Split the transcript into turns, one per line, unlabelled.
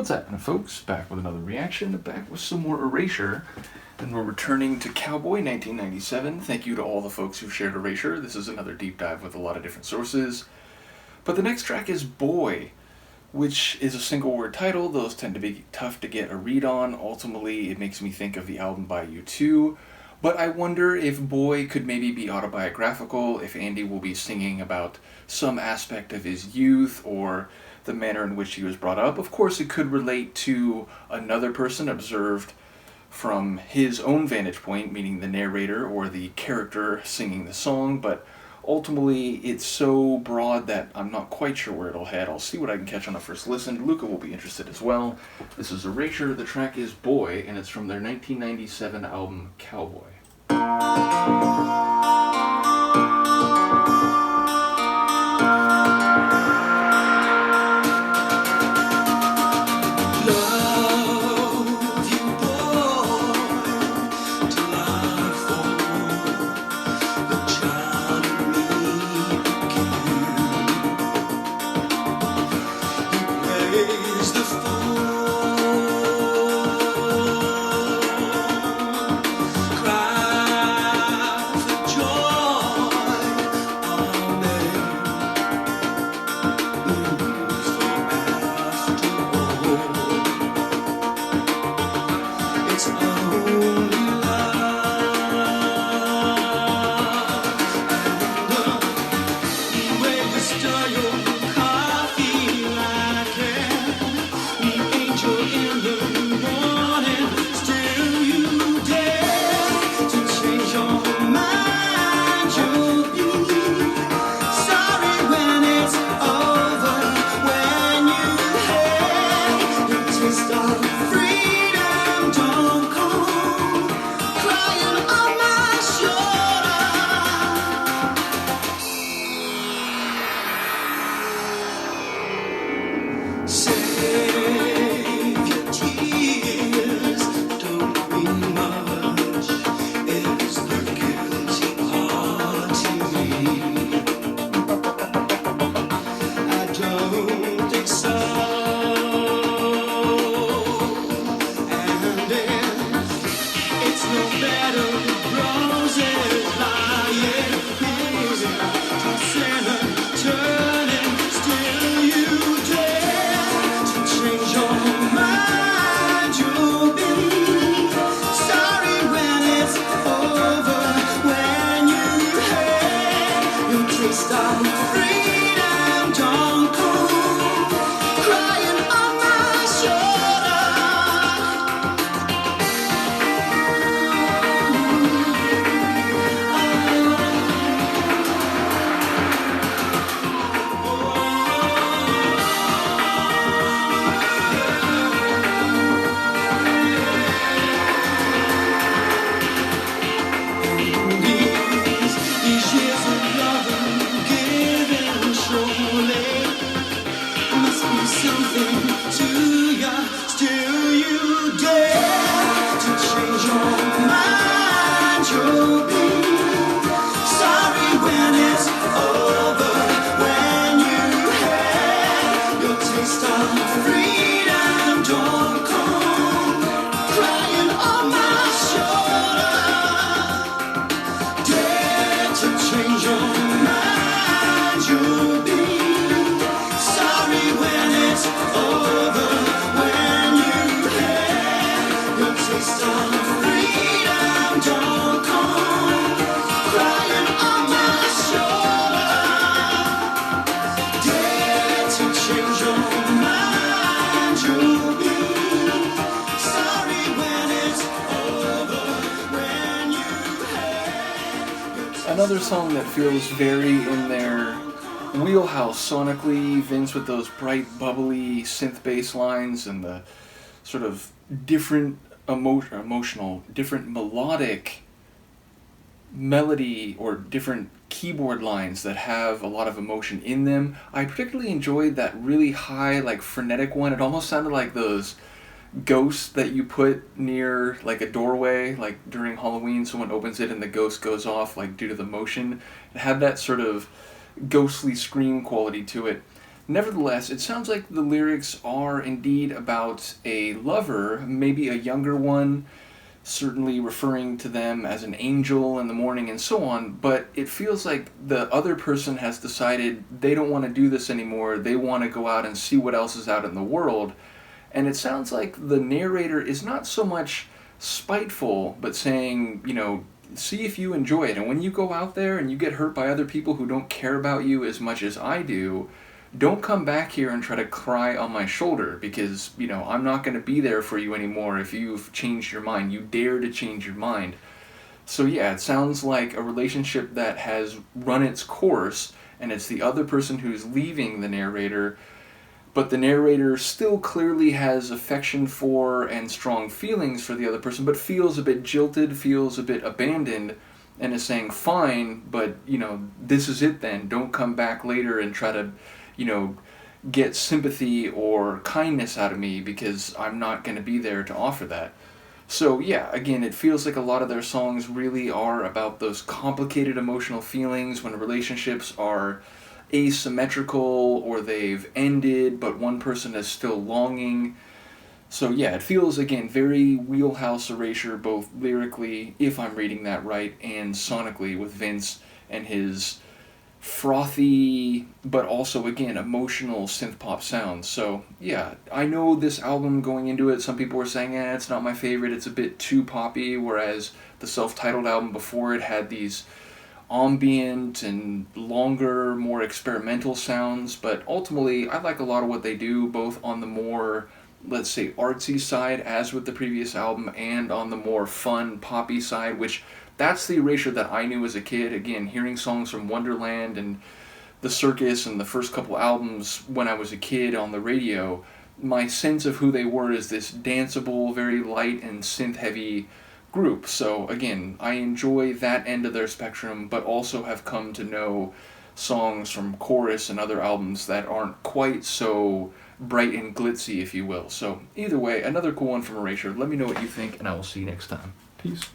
What's happening, folks? Back with another reaction, back with some more Erasure, and we're returning to Cowboy 1997. Thank you to all the folks who shared Erasure. This is another deep dive with a lot of different sources. But the next track is Boy, which is a single word title. Those tend to be tough to get a read on. Ultimately, it makes me think of the album by U2. But I wonder if Boy could maybe be autobiographical, if Andy will be singing about some aspect of his youth or the manner in which he was brought up. Of course, it could relate to another person observed from his own vantage point, meaning the narrator or the character singing the song, but ultimately it's so broad that I'm not quite sure where it'll head. I'll see what I can catch on the first listen. Luca will be interested as well. This is Erasure, the track is Boy, and it's from their 1997 album Cowboy. Another song that feels very in their wheelhouse sonically, Vince with those bright, bubbly synth bass lines and the sort of different emotional, different melodic melody or different keyboard lines that have a lot of emotion in them. I particularly enjoyed that really high, like frenetic one. It almost sounded like those ghosts that you put near like a doorway, like during Halloween, someone opens it and the ghost goes off like due to the motion. It had that sort of ghostly scream quality to it. Nevertheless, it sounds like the lyrics are indeed about a lover, maybe a younger one, certainly referring to them as an angel in the morning and so on, but it feels like the other person has decided they don't want to do this anymore. They want to go out and see what else is out in the world. And it sounds like the narrator is not so much spiteful, but saying, see if you enjoy it. And when you go out there and you get hurt by other people who don't care about you as much as I do, don't come back here and try to cry on my shoulder because, I'm not going to be there for you anymore if you've changed your mind. You dare to change your mind. So yeah, it sounds like a relationship that has run its course and it's the other person who's leaving the narrator, but the narrator still clearly has affection for and strong feelings for the other person, but feels a bit jilted, feels a bit abandoned, and is saying, fine, but, this is it then. Don't come back later and try to, get sympathy or kindness out of me because I'm not going to be there to offer that. So yeah, again, it feels like a lot of their songs really are about those complicated emotional feelings when relationships are asymmetrical or they've ended but one person is still longing. So yeah, it feels, again, very wheelhouse Erasure, both lyrically, if I'm reading that right, and sonically with Vince and his frothy but also, again, emotional synth pop sounds. So yeah, I know this album going into it, some people were saying, it's not my favorite, it's a bit too poppy, whereas the self-titled album before it had these ambient and longer, more experimental sounds, but ultimately I like a lot of what they do, both on the more, let's say, artsy side, as with the previous album, and on the more fun, poppy side, which that's the Erasure that I knew as a kid. Again, hearing songs from Wonderland and The Circus and the first couple albums when I was a kid on the radio, my sense of who they were is this danceable, very light and synth-heavy group. So again, I enjoy that end of their spectrum, but also have come to know songs from Chorus and other albums that aren't quite so bright and glitzy, if you will. So either way, another cool one from Erasure. Let me know what you think, and I will see you next time. Peace.